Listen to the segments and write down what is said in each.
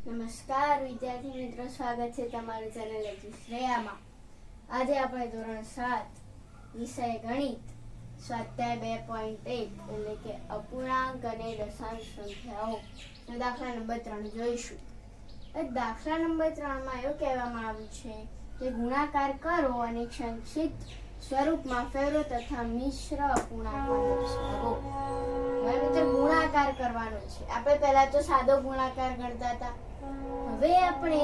નમસ્કાર વિદ્યાર્થી મિત્રો, સ્વાગત છે તમારી ચેનલ શ્રેયામાં. આજે આપણે ધોરણ 7 વિષય ગણિત સ્વાધ્યાય 2.1 એટલે કે અપૂર્ણાંક અને દશાંશ સંખ્યાઓ દાખલા નંબર 3 જોઈશું. દાખલા નંબર 3 માં એવું કહેવામાં આવ્યું છે કે ગુણાકાર કરો અને સંક્ષિપ્ત સ્વરૂપમાં ફેરવો તથા મિશ્ર અપૂર્ણાંકમાં દર્શાવો. હવે મિત્રો ગુણાકાર કરવાનો છે. આપણે પહેલા તો સાદો ગુણાકાર ગણતા હતા. હવે આપણે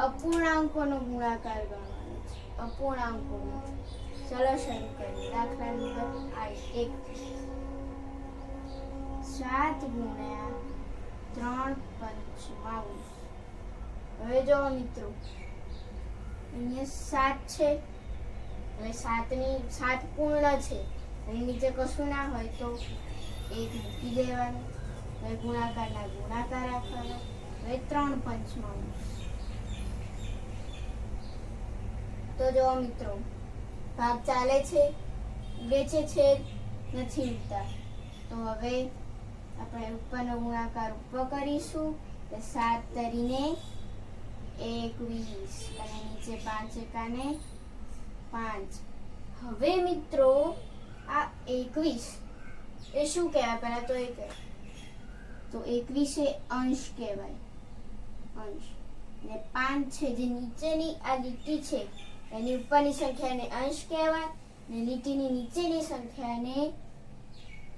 અપૂર્ણાંકોનો ગુણાકાર ગણવાનો છે. અપૂર્ણાંકોનો. ચલો શરૂ કરીએ. દાખલા નંબર 1 7 ગુણ્યા 3 પંચમાંશ. હવે જો મિત્રો અહીંયા 7 છે. હવે 7 પૂર્ણ છે. એની નીચે કશું ના હોય તો 1 મૂકી દેવાનું. હવે ગુણાકારના ગુણાકાર રાખવાનો. હવે 3 પંચમાંશ. તો જો મિત્રો ભાગ ચાલે છે, વેચે છે, નથી ઉઠતા. તો હવે આપણે ઉપરનો ગુણાકાર ઉપર કરીશું. 7 તરીને 21 અને નીચે 5 એકાને 5. હવે મિત્રો આ 21 એ શું કહેવાય? પહેલા તો એ કહે તો 21 એ અંશ કહેવાય. અંશ ને 5 છે જે નીચેની આ લીટી છે એની ઉપરની સંખ્યાને અંશ કહેવાય ને લીટીની નીચેની સંખ્યાને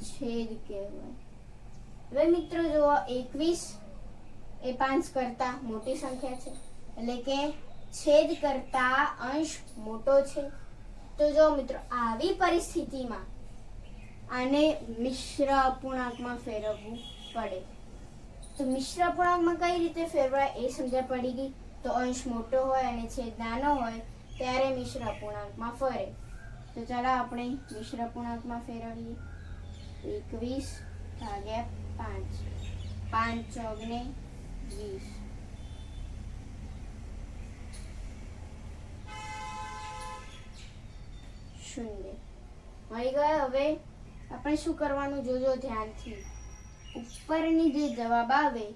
છેદ કહેવાય. હવે મિત્રો જુઓ 21 એ 5 કરતા મોટી સંખ્યા છે એટલે કે છેદ કરતા અંશ મોટો છે. તો જો મિત્રો આવી પરિસ્થિતિમાં આને મિશ્ર અપૂર્ણાંકમાં ફેરવવું પડે. તો મિશ્ર અપૂર્ણાંકમાં કઈ રીતે ફેરવાય એ સમજ પડી ગઈ. તો અંશ મોટો હોય અને છેદ નાનો હોય ત્યારે મિશ્ર અપૂર્ણાંકમાં ફરે. તો ચાલો આપણે મિશ્ર અપૂર્ણાંકમાં ફેરવીએ. 21 ભાગ્યા 5. 5 ચોગને 20. શૂન્ય મળી ગયો. હવે આપણે શું કરવાનું જોજો ધ્યાનથી. ઉપરની જે જવાબ આવે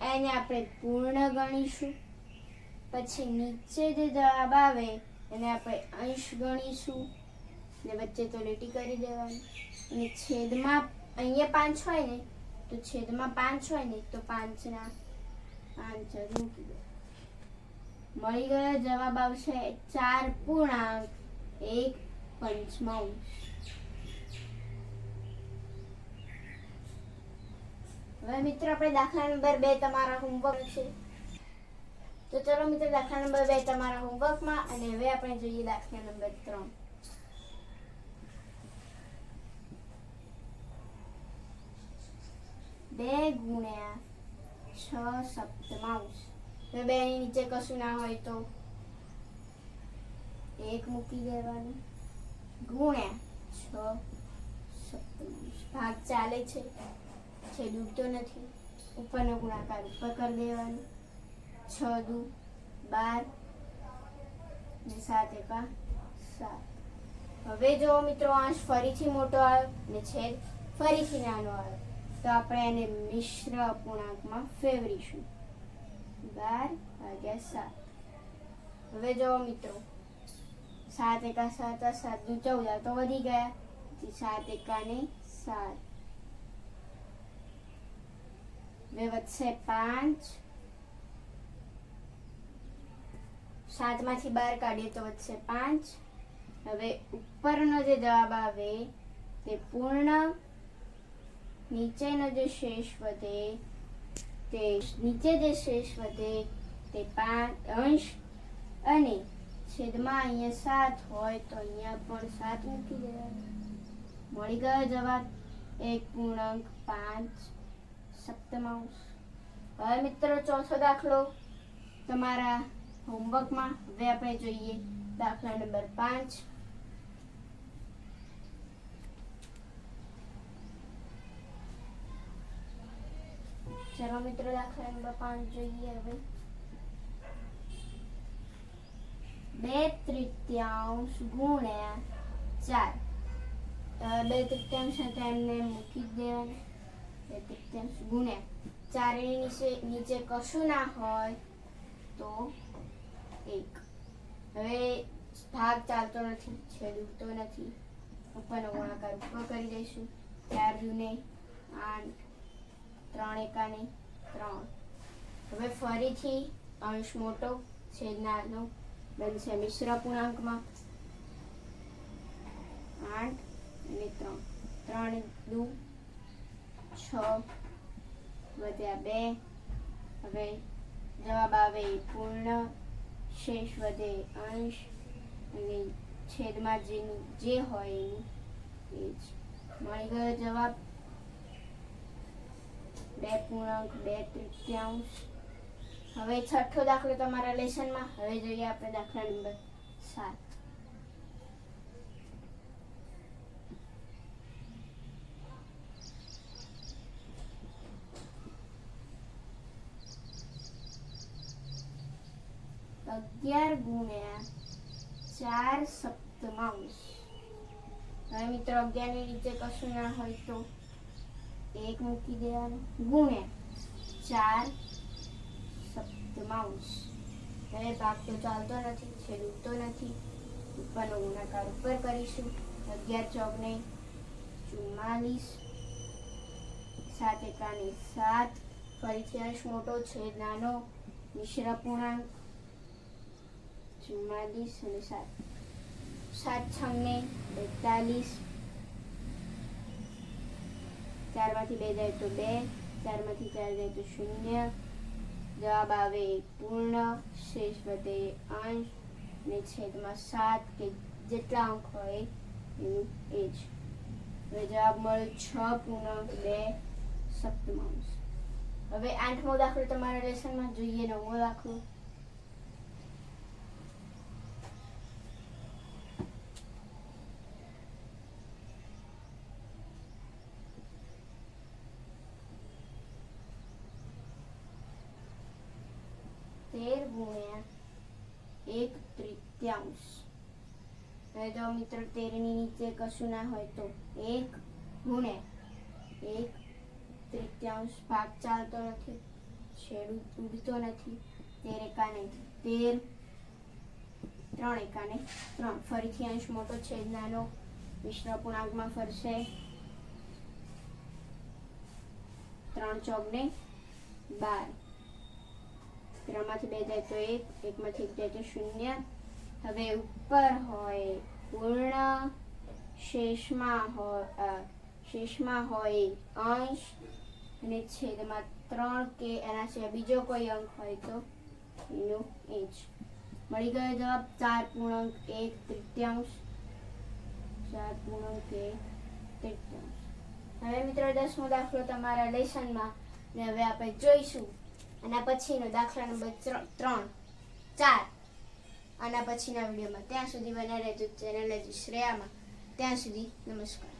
એને આપણે પૂર્ણ ગણીશું. પછી નીચે જે જવાબ આવે એને આપણે અંશ ગણીશું ને વચ્ચે તો લીટી કરી દેવાની. અને છેદમાં અહીંયા 5 હોય ને તો છેદમાં 5 હોય ને તો 5 ના 5 મૂકી દો. મળી ગયો. જવાબ આવશે 4 પૂર્ણાંક 1 પંચમાંશ. હવે મિત્રો આપણે દાખલા નંબર 2 તમારા હોમવર્ક છે. તો ચલો મિત્રો દાખલા નંબર 2 તમારા હોમવર્કમાં. અને હવે આપણે જોઈએ દાખલા નંબર 3. બે ગુણ્યા 6 સપ્તમાંશ. હવે 2 ની નીચે કશું ના હોય તો 1 મૂકી દેવાનું. ગુણ્યા 6 સપ્તમાંશ. ભાગ ચાલે છે, છેદ ઉડતો નથી. ઉપરનો ગુણાકાર ઉપર કરી દેવાનો. 6 દુ 12 ને 7 એકા 7. હવે જો મિત્રો અંશ ફરીથી મોટો આવ્યો અને છેદ ફરીથી નાનો આવ્યો તો આપણે એને મિશ્ર અપૂર્ણાંકમાં ફેરવીશું. 12 ભાગ્યા 7. હવે જો મિત્રો 7 એકા 7 7 દુ 14 તો વધી ગયા. 7 એકાને 7. હવે વધશે 5. 7 માંથી 12 કાઢીએ તો વધશે 5. હવે ઉપરનો જે જવાબ આવે તે પૂર્ણ, નીચેનો જે શેષ વધે તે નીચે જે શેષ વધે તે 5 અંશ અને છેદમાં અહીંયા 7 હોય તો અહીંયા પણ 7 મૂકી દેવાનું. મળી ગયો જવાબ 1 પૂર્ણાંક 5 સપ્તમાંશ. હવે મિત્રો ચોથો દાખલો તમારા હોમવર્કમાં. હવે આપણે જોઈએ દાખલા નંબર 5. ચલો મિત્રો દાખલા નંબર 5 જોઈએ. હવે 2/3 ગુણ્યા 4. 2/3 હતા એમને મૂકી દેવાનું. 2/3 ગુણ્યા 4ની નીચે કશું ના હોય તો 1. હવે ભાગ ચાલતો નથી, છેદ ઉડતો નથી, ઉપરનો ગુણાકાર ઉપર કરી દઈશું. 4 દૂને 8, 3 એકાને 3. હવે ફરીથી અંશ મોટો છેદ નાનો બનશે મિશ્ર પૂર્ણાંકમાં. 8 અને 3, 3 દુ 6 વધ્યા 2. હવે જવાબ આવે પૂર્ણ, શેષ વધે અંશ અને છેદમાં જે હોય એનું એ જ. મળી ગયો જવાબ 2.2/3. હવે છઠ્ઠો દાખલો તમારા લેસનમાં. હવે જોઈએ આપણે દાખલા નંબર 7. અગિયાર ગુણ્યા 4 સપ્તમાંશ. હવે મિત્રો 11 ની નીચે કશું ના હોય તો 1 મૂકી દેવાનું ગુણ્યા 4 સપ્તમાંશ. હવે ભાગ તો ચાલતો નથી, છેદ ઉડતો નથી, ઉપરનો ગુણાકાર ઉપર કરીશું. 11 ચોકને 44, 7 એકાને 7. ફરીથી અંશ મોટો છેદ નાનો મિશ્ર પૂર્ણાંક 44 અને 7. 7 છંગને 42. 4 માંથી 2 જાય તો 2, 4 માંથી 4 જાય તો 0. જવાબ આવે પૂર્ણ, શેષ વધે અંશ અને છેદમાં 7 કે જેટલા અંક હોય એનું એ જ. હવે જવાબ મળ્યો 6.2 સપ્તમાંશ. હવે 8મો દાખલો તમારા લેસનમાં. જોઈએ 9મો દાખલો. તેર ગુણ્યા 1/3. હવે જો મિત્રો 13 ની નીચે કશું ના હોય તો 1 ગુણ્યા 1/3. ભાગ ચાલતો નથી, છેદ ઉડતો નથી. 13 એકાને 13, 3 એકાને 3. ફરીથી અંશ મોટો છેદ નાનો મિશ્ર પૂર્ણાંકમાં ફરશે. 3 ચોકને 12. 3 માંથી 2 જાય તો 1, 1 માંથી 1 જાય તો 0. હવે ઉપર હોય પૂર્ણ, શેષમાં હોય અંશ અને છેદમાં 3 કે એના સિવાય બીજો કોઈ અંક હોય તો એનું એ જ. મળી ગયો જવાબ 4.1/3. 4.1/3. હવે મિત્રો 10મો દાખલો તમારા લેસનમાં. ને હવે આપણે જોઈશું આના પછીનો દાખલા નંબર 3, 4 આના પછીના વિડીયોમાં. ત્યાં સુધી બને રહેજો ચેનલ શ્રેયામાં. ત્યાં સુધી નમસ્કાર.